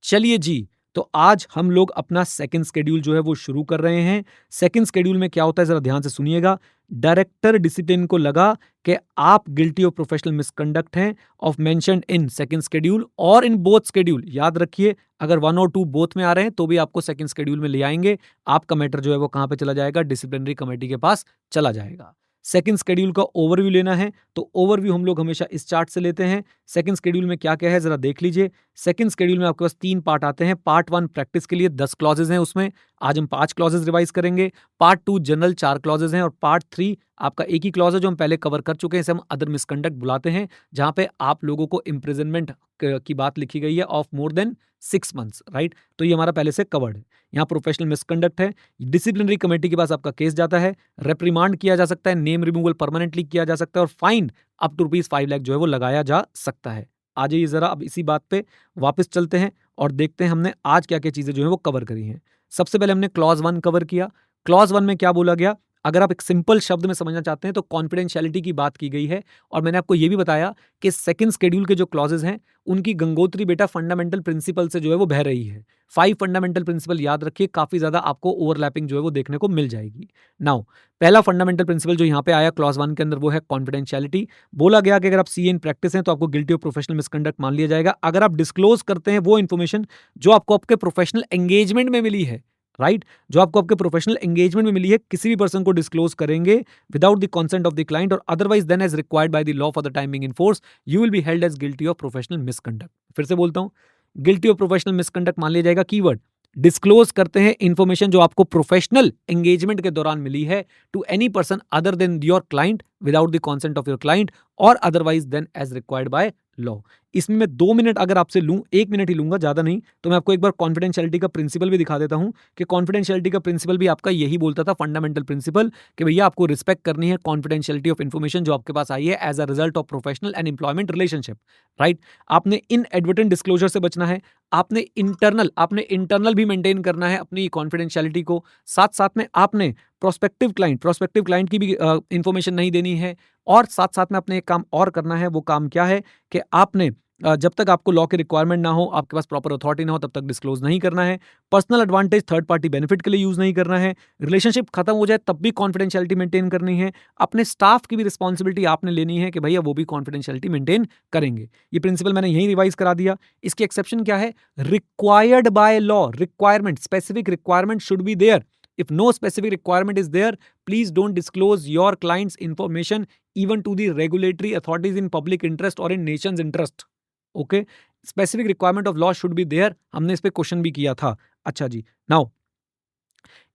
चलिए जी, तो आज हम लोग अपना सेकंड शेड्यूल जो है वो शुरू कर रहे हैं। सेकंड शेड्यूल में क्या होता है ज़रा ध्यान से सुनिएगा। डायरेक्टर डिसिप्लिन को लगा कि आप गिल्टी ऑफ प्रोफेशनल मिसकंडक्ट हैं of mentioned in second schedule और इन बोथ शेड्यूल। याद रखिए, अगर 1 और 2 बोथ में आ रहे हैं तो भी आपको सेकंड शेड्यूल में ले आएंगे। आपका मैटर जो है वो कहाँ पे चला जाएगा? डिसिप्लिनरी कमेटी के पास चला जाएगा। सेकंड शेड्यूल का ओवरव्यू लेना है तो ओवरव्यू हम लोग हमेशा इस चार्ट से लेते हैं। सेकंड शेड्यूल में क्या-क्या है ज़रा देख लीजिए। सेकंड शेड्यूल में आपके पास 3 पार्ट आते हैं। पार्ट 1 प्रैक्टिस के लिए 10 क्लॉजेज़ हैं उसमें। आज हम 5 क्लॉजेज़ रिवाइज़ करेंगे। पार्ट 2 जनरल 4 क्लॉजेज़ हैं और पार्ट 3 आपका एक ही क्लॉज़ है जो हम पहले कवर कर चुके हैं। इसे हम अदर मिसकंडक्ट बुलाते हैं, जहाँ पे आप लोगों को इम्प्रिजनमेंट क की बात लिखी गई है of more than 6 months, right? तो ये हमारा पहले से कवर्ड है। यहाँ प्रोफेशनल मिसकंडक्ट है। डिसिप्लिनरी कमेटी के पास आपका केस जाता है। रिप्रिमांड किया जा सकता है, नेम रिमूवल परमानेंटली किया जा सकता है और फाइन अप टू ₹5 लाख जो है वो लगाया जा सकता है। आ जाइए ज़रा अब इसी बात पे वापस चलते हैं और देखते हैं हमने आज क्या-क्या चीज़ें जो हैं वो कवर करी हैं। सबसे पहले हमने क्लॉज़ 1 कवर किया। क्लॉज़ 1 में क्या बोला गया? अगर आप एक सिंपल शब्द में समझना चाहते हैं तो कॉन्फिडेंशियलिटी की बात की गई है और मैंने आपको ये भी बताया कि सेकंड शेड्यूल के जो क्लॉजेज़ हैं, उनकी गंगोत्री बेटा फंडामेंटल प्रिंसिपल से जो है वो बह रही है। 5 फंडामेंटल प्रिंसिपल याद रखिए, काफ़ी ज़्यादा आपको ओवरलैपिंग जो है वो देखने को मिल जाएगी। नाउ पहला फंडामेंटल प्रिंसिपल जो यहाँ पे आया क्लॉज़ 1 के अंदर वो है कॉन्फिडेंशियलिटी। बोला गया कि अगर आप सीए इन प्रैक्टिस हैं तो आपको गिल्टी ऑफ प्रोफेशनल मिसकंडक्ट मान लिया जाएगा अगर आप डिस्क्लोज़ करते हैं वो इन्फॉर्मेशन जो आपको आपके प्रोफेशनल एंगेजमेंट में मिली है, राइट? जो आपको आपके प्रोफेशनल एंगेजमेंट में मिली है, किसी भी पर्सन को डिस्क्लोज करेंगे without the consent of the client or otherwise then as required by the law for the time being in force, you will be held as guilty of professional misconduct. फिर से बोलता हूं, guilty of professional misconduct मान लिया जाएगा। Keyword disclose करते हैं information जो आपको प्रोफेशनल एंगेजमेंट के दौरान मिली है to any person other than your client without the consent of your client or otherwise then as required by law. इसमें मैं 2 मिनट अगर आपसे लूं, 1 मिनट ही लूंगा, ज्यादा नहीं, तो मैं आपको एक बार कॉन्फिडेंशियलिटी का प्रिंसिपल भी दिखा देता हूं कि कॉन्फिडेंशियलिटी का प्रिंसिपल भी आपका यही बोलता था, फंडामेंटल प्रिंसिपल, कि भैया आपको रिस्पेक्ट करनी है कॉन्फिडेंशियलिटी ऑफ इन्फॉर्मेशन जो आपके पास आई है as a result of professional and employment relationship, right? आपने इन एडवर्टेंट डिस्क्लोजर से बचना है। आपने इंटरनल भी मेंटेन करना है अपनी कॉन्फिडेंशियलिटी को। साथ साथ में आपने प्रोस्पेक्टिव क्लाइंट की भी इंफॉर्मेशन नहीं देनी है और साथ साथ में आपने एक काम और करना है। वो काम क्या है कि आपने जब तक आपको लॉ की रिक्वायरमेंट ना हो, आपके पास प्रॉपर अथॉरिटी ना हो, तब तक डिस्क्लोज नहीं करना है। Personal advantage third party benefit के लिए यूज नहीं करना है। रिलेशनशिप खत्म हो जाए तब भी कॉन्फिडेंशियलिटी मेंटेन करनी है। अपने स्टाफ की भी रिस्पॉन्सिबिलिटी आपने लेनी है कि भैया वो भी कॉन्फिडेंशियलिटी मेंटेन करेंगे। ये प्रिंसिपल मैंने यही रिवाइज करा दिया। इसकी एक्सेप्शन क्या है? Required by law, requirement, specific requirement should be there. If no specific requirement is there, please don't disclose your client's information even to the regulatory authorities in public interest or in nation's interest. Okay? Specific requirement of law should be there. हमने इस पे question भी किया था। अच्छा जी, now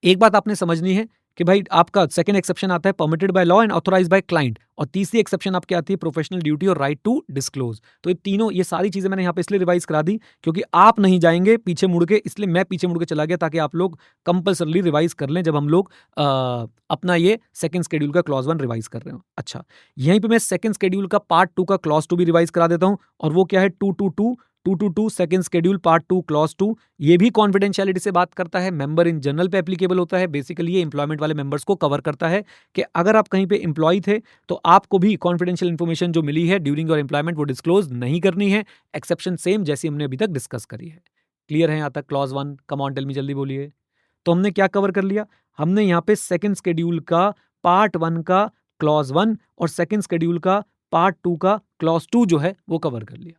एक बात आपने समझनी है कि भाई आपका सेकंड एक्सेप्शन आता है permitted by law and authorised by client और तीसरी एक्सेप्शन आपकी आती है प्रोफेशनल ड्यूटी और राइट टू डिस्क्लोज। तो ये सारी चीजें मैंने यहाँ पे इसलिए रिवाइज करा दी क्योंकि आप नहीं जाएंगे पीछे मुड़ के, इसलिए मैं पीछे मुड़ के चला गया ताकि आप लोग कंपल्सरली रिवाइज कर लें जब हम लोग अपना ये सेकंड शेड्यूल का क्लॉज 1 रिवाइज कर रहे हो। अच्छा, यहीं पे मैं सेकंड शेड्यूल का पार्ट 2 का क्लॉज 2 भी रिवाइज करा देता हूँ और वो क्या है 222 सेकंड शेड्यूल पार्ट 2 क्लॉज 2। ये भी कॉन्फिडेंशियलिटी से बात करता है, मेंबर इन जनरल पे एप्लीकेबल होता है। बेसिकली ये एम्प्लॉयमेंट वाले मेंबर्स को कवर करता है कि अगर आप कहीं पे एम्प्लॉय थे तो आपको भी कॉन्फिडेंशियल इंफॉर्मेशन जो मिली है ड्यूरिंग योर एम्प्लॉयमेंट वो डिस्क्लोज नहीं करनी है। एक्सेप्शन सेम जैसी हमने अभी तक डिस्कस करी है। क्लियर है यहाँ तक clause 1? Come on tell me, जल्दी बोलिए। तो हमने क्या कवर कर लिया? हमने यहाँ पे सेकंड शेड्यूल का पार्ट 1 का क्लॉज 1 और सेकंड शेड्यूल का पार्ट 2 का क्लॉज 2 जो है वो कवर कर लिया।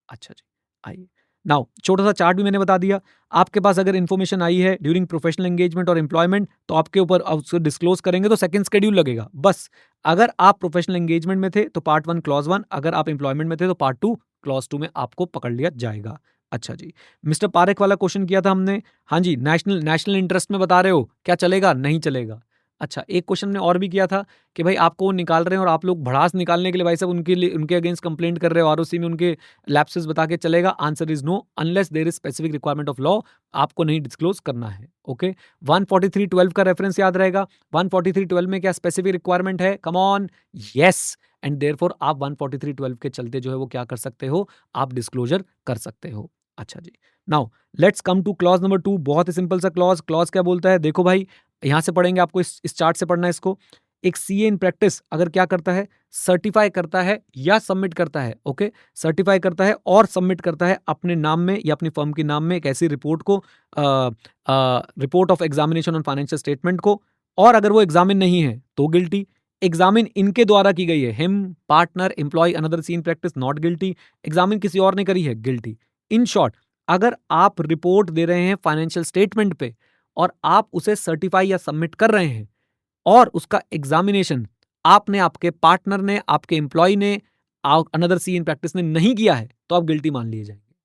अच्छा जी, आइए नाउ छोटा सा चार्ट भी मैंने बता दिया। आपके पास अगर इन्फॉर्मेशन आई है ड्यूरिंग प्रोफेशनल एंगेजमेंट और एम्प्लॉयमेंट तो आपके ऊपर उसको डिस्क्लोज करेंगे तो सेकंड शेड्यूल लगेगा बस। अगर आप प्रोफेशनल एंगेजमेंट में थे तो पार्ट 1 क्लॉज 1, अगर आप एम्प्लॉयमेंट में थे तो पार्ट 2 क्लॉज 2 में आपको पकड़ लिया जाएगा। अच्छा जी, मिस्टर पारेख वाला क्वेश्चन किया था हमने। हाँ जी, नेशनल इंटरेस्ट में बता रहे हो, क्या चलेगा? नहीं चलेगा। अच्छा, एक क्वेश्चन ने और भी किया था कि भाई आपको वो निकाल रहे हैं और आप लोग भड़ास निकालने के लिए भाई साहब उनके अगेंस्ट कंप्लेंट कर रहे हो, आरओसी में उनके लैप्सेस बता के चलेगा? Answer is no, unless there is specific requirement of law, आपको नहीं डिस्क्लोज करना है। ओके, 143.12 का रेफरेंस याद रहेगा। 143.12 में क्या स्पेसिफिक रिक्वायरमेंट है? Come on, yes, and therefore आप 143.12 के चलते जो है वो क्या कर सकते हो? आप डिस्क्लोजर कर सकते हो। अच्छा जी, now let's come to clause number 2। बहुत ही सिंपल सा क्लॉज क्या बोलता है? देखो भाई, यहां से पढ़ेंगे, आपको इस चार्ट से पढ़ना है इसको। एक सीए इन प्रैक्टिस अगर क्या करता है, सर्टिफाई करता है या सबमिट करता है, ओके, सर्टिफाई करता है और सबमिट करता है अपने नाम में या अपनी फर्म के नाम में एक ऐसी रिपोर्ट को, report of examination on financial statement को, और अगर वो एग्जामिन नहीं है तो गिल्टी। एग्जामिन इनके द्वारा की गई है, him, partner, employ, another C in practice, not guilty. Examine किसी और ने करी है, गिल्टी। इन शॉर्ट, अगर आप रिपोर्ट दे रहे हैं फाइनेंशियल स्टेटमेंट पे और आप उसे सर्टिफाई या सबमिट कर रहे हैं और उसका एग्जामिनेशन आपने, आपके पार्टनर ने, आपके एम्प्लॉय ने, अनदर सी इन प्रैक्टिस ने नहीं किया है, तो आप गिल्टी मान लिए जाएंगे।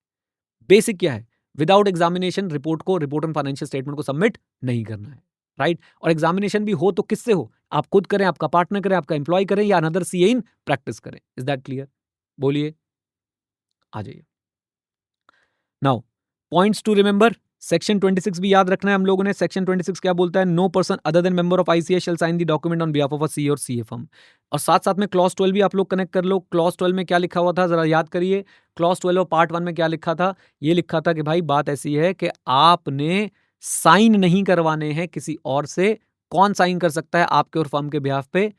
बेसिक क्या है, विदाउट एग्जामिनेशन रिपोर्ट को, रिपोर्ट ऑन फाइनेंशियल स्टेटमेंट को सबमिट नहीं करना है, राइट। और एग्जामिनेशन भी हो तो किससे हो, आप खुद करें, आपका पार्टनर करें, आपका एम्प्लॉय करें, या अनदर सी इन प्रैक्टिस करें। Is that clear? बोलिए, आ जाइए। Now points to remember, section 26 भी याद रखना है हम लोगों ने। सेक्शन 26 क्या बोलता है, no person other than member of ICS shall sign the document on behalf of a CA और सीए फर्म। और साथ साथ में क्लॉज 12 भी आप लोग कनेक्ट कर लो। क्लॉज 12 में क्या लिखा हुआ था, जरा याद करिए। क्लॉज 12 और पार्ट 1 में क्या लिखा था, ये लिखा था कि भाई बात ऐसी है कि आपने साइन नहीं करवाने हैं किसी और से। कौन साइन कर सकता है आपके और फर्म के बिहाफ पे,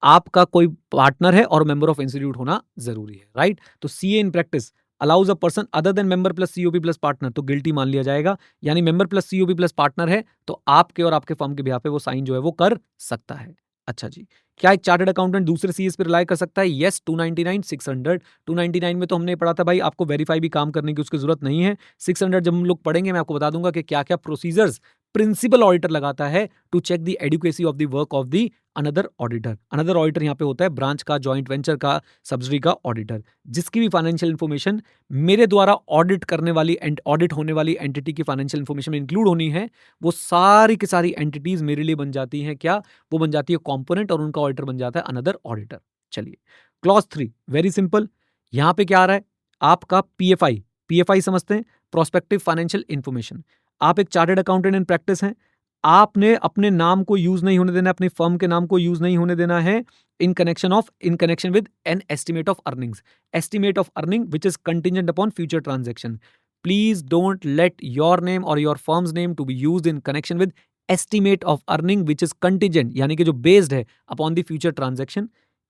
आपका कोई पार्टनर है और मेंबर ऑफ इंस्टीट्यूट होना जरूरी है, राइट। तो CA in practice allows a person other than member plus COP plus partner, तो गिल्टी मान लिया जाएगा। यानी member plus COP plus partner है तो आपके और आपके फर्म के बिहाफ पे वो साइन जो है वो कर सकता है। अच्छा जी, क्या एक चार्टर्ड अकाउंटेंट दूसरे सीएस पे रिलाई कर सकता है? यस, 299, 600। 299 में तो हमने पढ़ा था भाई आपको वेरीफाई भी काम करने की उसकी जरूरत नहीं है। 600 जब हम लोग पढ़ेंगे मैं आपको बता दूंगा कि क्या क्या प्रोसीजर्स प्रिंसिपल ऑडिटर लगाता है to check the adequacy of the work of the another auditor. Another auditor यहाँ पे होता है ब्रांच का, जॉइंट वेंचर का, सब्सिडी का ऑडिटर, जिसकी भी फाइनेंशियल इन्फॉर्मेशन मेरे द्वारा ऑडिट करने वाली ऑडिट होने वाली एंटिटी की फाइनेंशियल इन्फॉर्मेशन में इंक्लूड होनी है, वो सारी की सारी एंटिटीज मेरे लिए बन जाती हैं क्या, वो बन जाती है कॉम्पोनेंट और उनका ऑडिटर बन जाता है अनदर ऑडिटर। चलिए, क्लॉज 3 वेरी सिंपल। यहां पे क्या आ रहा है, आपका पीएफआई। पीएफआई समझते हैं, प्रोस्पेक्टिव फाइनेंशियल इन्फॉर्मेशन। आप एक चार्टर्ड अकाउंटेंट इन प्रैक्टिस हैं, आपने अपने नाम को यूज नहीं होने देना, अपनी फर्म के नाम को यूज नहीं होने देना है in connection with an estimate of earnings. Estimate of earning which is contingent upon future transaction. Please don't let your name or your firm's name to be used in connection with estimate of earning which is contingent, यानी कि जो based है upon the future transaction.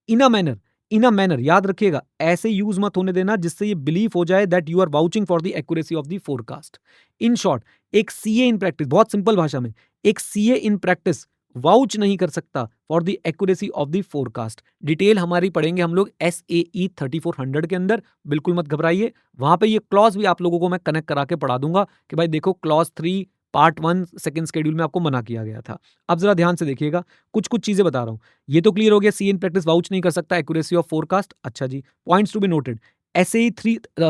In a manner याद रखिएगा, ऐसे use मत होने देना जिससे ये बिलीव हो जाए that you are vouching for the accuracy of the forecast. In short, एक सीए इन प्रैक्टिस, बहुत सिंपल भाषा में, एक सीए इन प्रैक्टिस वाउच नहीं कर सकता for the accuracy of the forecast. Detail हमारी पढ़ेंगे हम लोग SAE 3400 के अंदर, बिल्कुल मत घबराइए। वहां पे ये क्लॉज भी आप लोगों को मैं कनेक्ट करा के पढ़ा दूंगा कि भाई देखो क्लॉज 3 पार्ट 1 सेकंड शेड्यूल में आपको मना किया गया था। अब जरा ध्यान से देखिएगा, कुछ कुछ चीजें बता रहा हूं। ये तो क्लियर हो गया, सी इन प्रैक्टिस वाउच नहीं कर सकता एक्यूरेसी ऑफ फोरकास्ट। अच्छा जी, points to be noted, SAE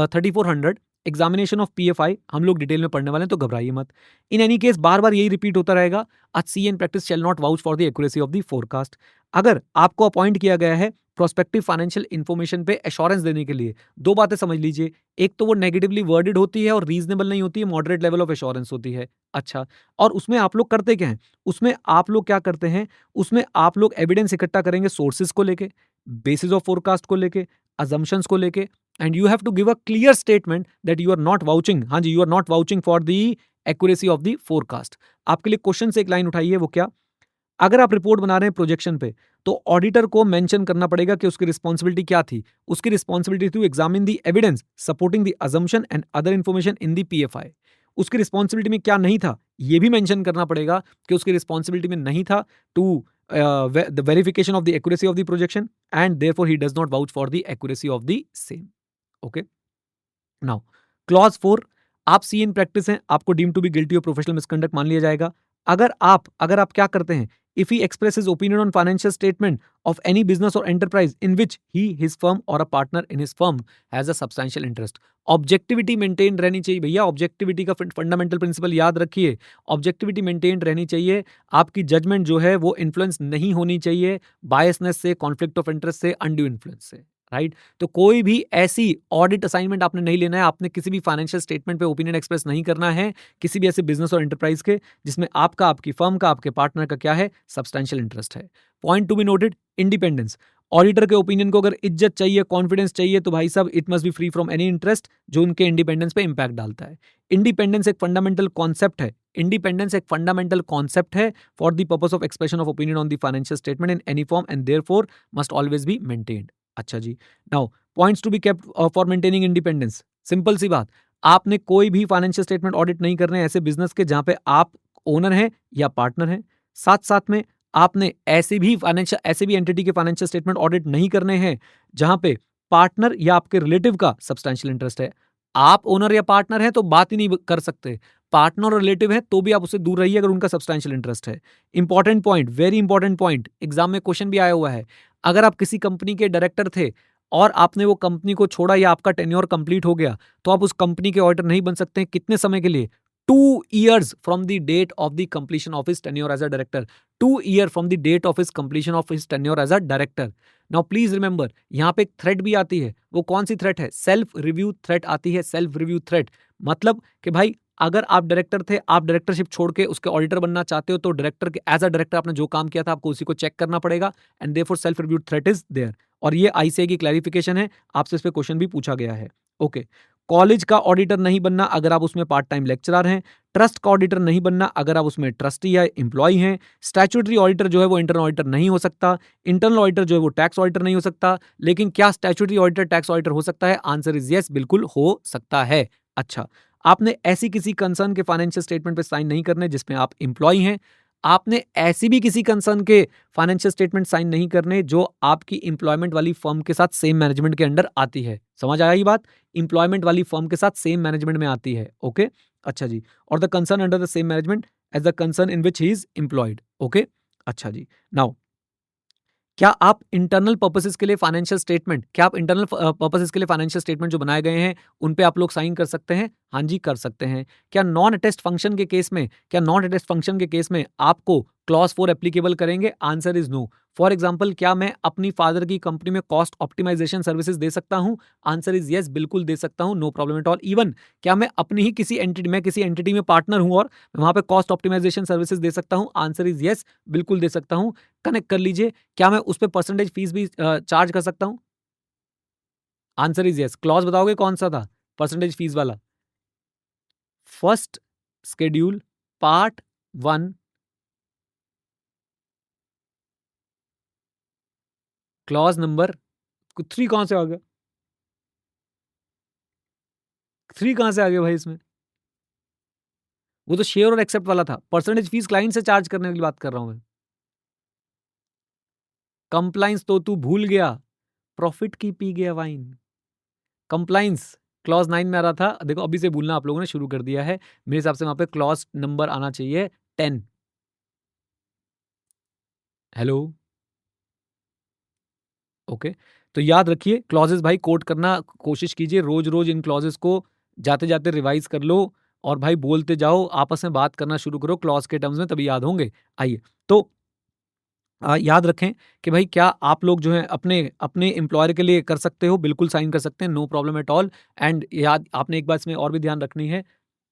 3400 examination of PFI हम लोग डिटेल में पढ़ने वाले हैं, तो घबराइए मत। इन एनी केस बार बार यही रिपीट होता रहेगा, a C in practice shall not vouch for the accuracy of the forecast. अगर आपको अपॉइंट किया गया है प्रोस्पेक्टिव फाइनेंशियल इन्फॉर्मेशन पे एश्योरेंस देने के लिए, दो बातें समझ लीजिए, एक तो वो नेगेटिवली वर्डेड होती है और रीजनेबल नहीं होती है, मॉडरेट लेवल ऑफ एश्योरेंस होती है। अच्छा, और उसमें आप लोग करते क्या हैं, उसमें आप लोग क्या करते हैं, उसमें आप लोग एविडेंस इकट्ठा करेंगे सोर्सेज को लेके, बेसिस ऑफ फोरकास्ट को लेके, अजम्पशंस को लेके, and you have to give a clear statement that you are not vouching, हाँ जी, you are not vouching for the accuracy of the forecast. आपके लिए क्वेश्चन से एक लाइन उठाइए, वो क्या, अगर आप रिपोर्ट बना रहे हैं प्रोजेक्शन पे, तो ऑडिटर को मेंशन करना पड़ेगा कि उसकी रिस्पॉन्सिबिलिटी क्या थी। उसकी responsibility to examine the evidence supporting the assumption and other information in the PFI. उसकी रिस्पॉन्सिबिलिटी में क्या नहीं था, यह भी मेंशन करना पड़ेगा कि उसकी रिस्पॉन्सिबिलिटी में नहीं था to the verification of the accuracy of the projection, and therefore he does not vouch for the accuracy of the same. Okay, now clause 4, आप सी इन प्रैक्टिस हैं, आपको deem to be guilty of professional misconduct मान लिया जाएगा। अगर आप क्या करते हैं, if he expresses opinion on financial statement of any business or enterprise in which he, his firm or a partner in his firm has a substantial interest, objectivity maintain रहनी चाहिए भैया। ऑब्जेक्टिविटी का फंडामेंटल प्रिंसिपल याद रखिए, objectivity maintain रहनी चाहिए। आपकी judgement जो है वो इन्फ्लुएंस नहीं होनी चाहिए बायसनेस से, कॉन्फ्लिक्ट ऑफ इंटरेस्ट से, अनड्यू इन्फ्लुएंस से, राइट। तो कोई भी ऐसी ऑडिट असाइनमेंट आपने नहीं लेना है, आपने किसी भी फाइनेंशियल स्टेटमेंट पे ओपिनियन एक्सप्रेस नहीं करना है किसी भी ऐसे बिजनेस और एंटरप्राइज के जिसमें आपका, आपकी फर्म का, आपके पार्टनर का क्या है, सब्सटैंशियल इंटरेस्ट है। Point two be noted, independence. Auditor के ओपिनियन को अगर इज्जत चाहिए, कॉन्फिडेंस चाहिए, तो भाई साहब it must be free from any interest जो उनके इंडिपेंडेंस पे इंपैक्ट डालता है। इंडिपेंडेंस एक फंडामेंटल कॉन्सेप्ट है। इंडिपेंडेंस एक फंडामेंटल कॉन्सेप्ट है for the purpose of expression of opinion on the financial statement in any form and therefore must always be maintained. अच्छा जी, now points to be kept for maintaining independence. Simple सी बात, आपने कोई भी financial statement audit नहीं करने ऐसे बिजनेस के जहां पे आप ओनर हैं या पार्टनर हैं। साथ साथ में आपने ऐसे भी एंटिटी के फाइनेंशियल स्टेटमेंट ऑडिट नहीं करने हैं जहां पे पार्टनर या आपके रिलेटिव का सब्सटेंशियल इंटरेस्ट है। आप ओनर या पार्टनर हैं तो बात ही नहीं कर सकते। पार्टनर और रिलेटिव है तो भी आप उससे दूर रहिए अगर उनका सब्सटेंशियल इंटरेस्ट है। Important point, very important point, exam में क्वेश्चन भी आया हुआ है। अगर आप किसी कंपनी के डायरेक्टर थे और आपने वो कंपनी को छोड़ा या आपका टेन्योर कंप्लीट हो गया, तो आप उस कंपनी के ऑडिटर नहीं बन सकते। कितने समय के लिए? 2 years from the date of the completion of his tenure as a director. 2 years from the date of his completion of his tenure as a director. Now please remember, यहाँ पे एक थ्रेट भी आती है। वो कौन सी थ्रेट है? Self review threat आती है। सेल्फ रिव्यू थ्रेट मतलब कि भाई अगर आप डायरेक्टर थे, आप डायरेक्टरशिप छोड़ के उसके ऑडिटर बनना चाहते हो, तो डायरेक्टर के एज अ डायरेक्टर आपने जो काम किया था आपको उसी को चेक करना पड़ेगा and therefore self review threat is there. और ये आईसीएआई की क्लैरिफिकेशन है, आपसे इस पे क्वेश्चन भी पूछा गया है। ओके, कॉलेज का ऑडिटर नहीं बनना अगर आप उसमें पार्ट टाइम लेक्चरर हैं। ट्रस्ट का ऑडिटर नहीं बनना अगर आप उसमें ट्रस्टी या एम्प्लॉय हैं। स्टैट्यूटरी ऑडिटर जो है वो इंटरनल ऑडिटर नहीं हो सकता। इंटरनल ऑडिटर जो है वो टैक्स ऑडिटर नहीं हो सकता। लेकिन क्या स्टैट्यूटरी ऑडिटर टैक्स ऑडिटर हो सकता है? आंसर इज यस, बिल्कुल हो सकता है। अच्छा, आपने ऐसी किसी कंसर्न के फाइनेंशियल स्टेटमेंट पे साइन नहीं करने जिसमें आप एम्प्लॉय हैं। आपने ऐसी भी किसी कंसर्न के फाइनेंशियल स्टेटमेंट साइन नहीं करने जो आपकी एम्प्लॉयमेंट वाली फर्म के साथ सेम मैनेजमेंट के अंडर आती है। समझ आया ये बात? एम्प्लॉयमेंट वाली फर्म के साथ सेम मैनेजमेंट में आती है। ओके, अच्छा जी। और the concern under the same management as the concern in which he is employed. Okay, अच्छा जी। नाउ क्या आप इंटरनल पर्पसेस के लिए फाइनेंशियल स्टेटमेंट जो बनाए गए हैं उन पे आप लोग साइन कर सकते हैं? हाँ जी, कर सकते हैं। क्या नॉन अटेस्ट फंक्शन के केस में आपको क्लॉज 4 एप्लीकेबल करेंगे? Answer is no. For example, क्या मैं अपनी फादर की कंपनी में कॉस्ट ऑप्टिमाइजेशन सर्विसेज दे सकता हूं? आंसर इज यस, बिल्कुल दे सकता हूं, no problem at all. Even क्या मैं अपनी ही किसी एंटिटी में पार्टनर हूं और वहां पे कॉस्ट ऑप्टिमाइजेशन सर्विसेज दे सकता हूं? आंसर इज यस, बिल्कुल दे सकता हूं। कनेक्ट कर लीजिए, क्या मैं उस पर परसेंटेज फीस भी चार्ज कर सकता हूं? Answer is yes. क्लॉज बताओगे कौन सा था परसेंटेज फीस वाला? First schedule part 1 clause number 3 कहां से आ गया? 3 कहां से आ गया भाई इसमें? वो तो शेयर और एक्सेप्ट वाला था। परसेंटेज फीस क्लाइंट से चार्ज करने की बात कर रहा हूं मैं। कंप्लाइंस तो तू भूल गया, प्रॉफिट की पी गया वाइन। कंप्लाइंस क्लॉज 9 में आ रहा था। देखो अभी से भूलना आप लोगों ने शुरू कर दिया है। मेरे हिसाब से वहां पे क्लॉज नंबर आना चाहिए 10। Hello, okay. तो याद रखिए क्लॉजेस भाई कोट करना कोशिश कीजिए, रोज रोज इन क्लॉजेस को जाते जाते रिवाइज कर लो और भाई बोलते जाओ, आपस में बात करना शुरू करो क्लॉज के टर्म्स में, तभी याद होंगे। आइए, तो याद रखें कि भाई क्या आप लोग जो है अपने अपने एम्प्लॉयर के लिए कर सकते हो? बिल्कुल साइन कर सकते हैं, no problem at all. And याद आपने एक बात इसमें और भी ध्यान रखनी है।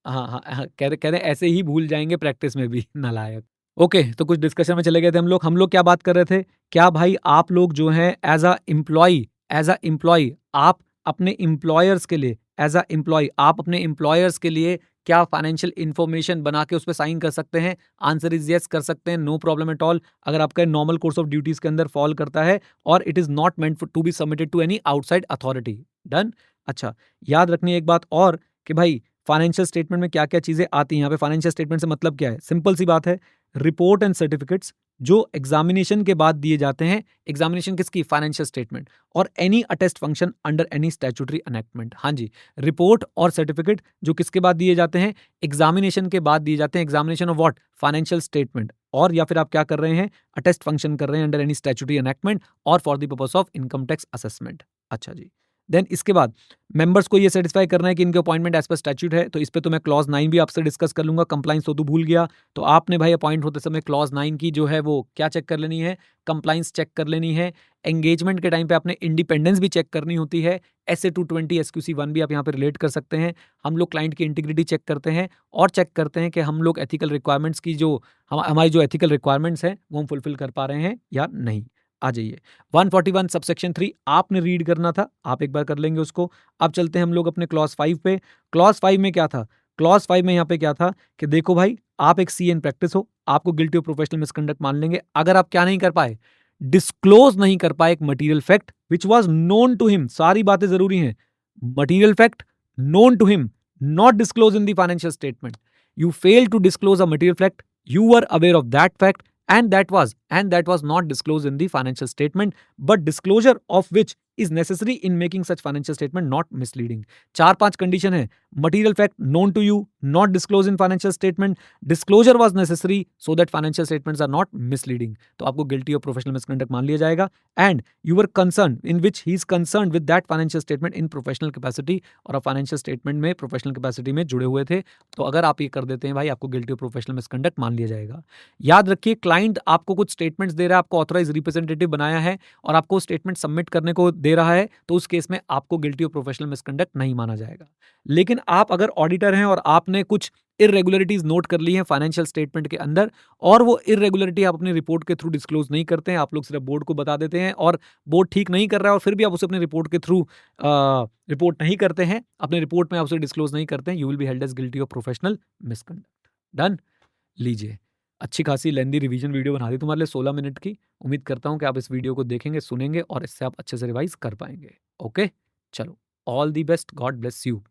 हाँ हाँ हाँ, कह रहे ऐसे ही भूल जाएंगे प्रैक्टिस में भी नालायक। ओके, तो कुछ डिस्कशन में चले गए थे हम लोग क्या बात कर रहे थे? क्या भाई आप लोग जो हैं एज अ एम्प्लॉय आप अपने एम्प्लॉयर्स के लिए आप अपने एम्प्लॉयर्स के लिए क्या फाइनेंशियल इंफॉर्मेशन बना के उस पर साइन कर सकते हैं? आंसर इज यस, कर सकते हैं, नो प्रॉब्लम एट ऑल। अगर आपका नॉर्मल कोर्स ऑफ ड्यूटीज के अंदर फॉल करता है और it is not meant to be submitted to any outside authority. Done. अच्छा, याद रखनी एक बात और कि भाई फाइनेंशियल स्टेटमेंट में क्या क्या चीजें आती हैं। यहाँ पे फाइनेंशियल स्टेटमेंट से मतलब क्या है? सिंपल सी बात है, रिपोर्ट एंड सर्टिफिकेट्स जो एग्जामिनेशन के बाद दिए जाते हैं। एग्जामिनेशन किसकी? Financial statement. और any attest function under any statutory enactment. हाँ जी, रिपोर्ट और सर्टिफिकेट जो किसके बाद दिए जाते हैं? एग्जामिनेशन के बाद दिए जाते हैं। Examination of what? Financial statement. और या फिर आप क्या कर रहे हैं? अटेस्ट फंक्शन कर रहे हैं अंडर एनी स्टैट्यूटरी एनेक्टमेंट और for the purpose of income tax assessment. अच्छा जी, देन इसके बाद मेंबर्स को ये सेटिस्फाई करना है कि इनके अपॉइंटमेंट एज पर स्टैट्यूट है, तो इस पे तो मैं क्लॉज 9 भी आपसे डिस्कस कर लूंगा। कंप्लाइंस तो तू भूल गया, तो आपने भाई अपॉइंट होते समय क्लॉज 9 की जो है वो क्या चेक कर लेनी है? कंप्लाइंस चेक कर लेनी है। एंगेजमेंट के टाइम पे आपने इंडिपेंडेंस भी चेक करनी होती है। SA 220 SQC 1 भी आप यहाँ पे रिलेट कर सकते हैं। हम लोग क्लाइंट की इंटीग्रिटी चेक करते हैं और चेक करते हैं कि हम लोग एथिकल रिक्वायरमेंट्स की जो हमारी जो एथिकल रिक्वायरमेंट्स हैं वो हम फुलफिल कर पा रहे हैं या नहीं। आ जाइए 141 सबसेक्शन 3 आपने रीड करना था, आप एक बार कर लेंगे उसको। अब चलते हैं हम लोग अपने क्लॉज 5 पे। क्लॉज 5 में क्या था? क्लॉज 5 में यहाँ पे क्या था कि देखो भाई, आप एक सीए इन प्रैक्टिस हो, आपको गिल्टी ऑफ प्रोफेशनल मिसकंडक्ट मान लेंगे अगर आप क्या नहीं कर पाए, डिस्क्लोज नहीं कर पाए एक material fact which was known to him. सारी बातें जरूरी हैं। Material fact known to him, not disclosed in the financial statement. You failed to disclose a material fact. You were aware of that fact, and that was not disclosed in the financial statement, but disclosure of which is necessary in making such financial statement not misleading. 4-5 condition है. Material fact known to you, not disclosed in financial statement. Disclosure was necessary so that financial statements are not misleading. तो आपको guilty of professional misconduct मान लिया जाएगा. And you were concerned, in which he is concerned with that financial statement in professional capacity, और आप financial statement में professional capacity में जुड़े हुए थे। तो अगर आप ये कर देते हैं भाई, आपको गिल्टी ऑफ प्रोफेशनल मिसकंडक्ट मान लिया जाएगा। याद रखिए, क्लाइंट आपको कुछ स्टेटमेंट्स दे रहा है, आपको ऑथराइज रिप्रेजेंटेटिव बनाया है और आपको स्टेटमेंट सबमिट करने को दे रहा है, तो उस केस में आपको गिल्टी ऑफ प्रोफेशनल मिसकंडक्ट नहीं माना जाएगा। लेकिन आप अगर ऑडिटर हैं और आपने कुछ इरेगुलरिटीज नोट कर ली हैं फाइनेंशियल स्टेटमेंट के अंदर, और वो इरेगुलरिटी आप अपनी रिपोर्ट के थ्रू डिस्क्लोज नहीं करते हैं, आप लोग सिर्फ बोर्ड को बता देते हैं और बोर्ड ठीक नहीं कर रहा है, और फिर भी आप उसे अपनी रिपोर्ट के थ्रू रिपोर्ट नहीं करते हैं, अपने रिपोर्ट में आप उसे डिस्क्लोज नहीं करते हैं, you will be held as guilty of professional misconduct. Done. लीजिए, अच्छी खासी लेंदी रिवीजन वीडियो बना दी तुम्हारे लिए 16 मिनट की। उम्मीद करता हूं कि आप इस वीडियो को देखेंगे, सुनेंगे और इससे आप अच्छे से रिवाइज कर पाएंगे। ओके, चलो, all the best, God bless you.